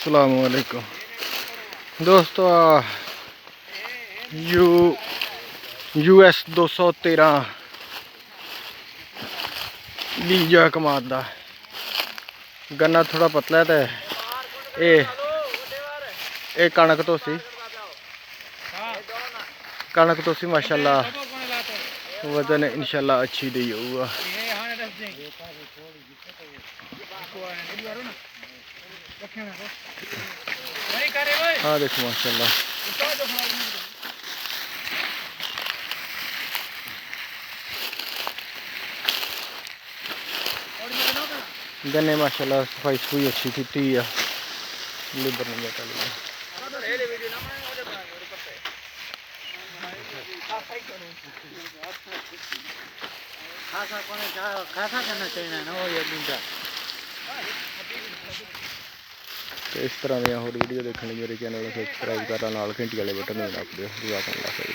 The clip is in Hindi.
अस्सलामुअलैकुम दोस्तों, US 213 बीजा कमाद दा गन्ना थोड़ा पतला है। तो ये कणक तो सी माशाल्लाह वजन इंशाल्लाह अच्छी दी होगा। हाँ देखो माशाल्लाह गन्ने माशाल्लाह सफाई सफाई अच्छी की है। लेबर नहीं जाता तो इस तरह दी होर वीडियो देखने मेरे चैनल को सबसक्राइब करना, नाल घंटी वाले बटन भी नप दिओ। जज़ाकल्लाह खैर।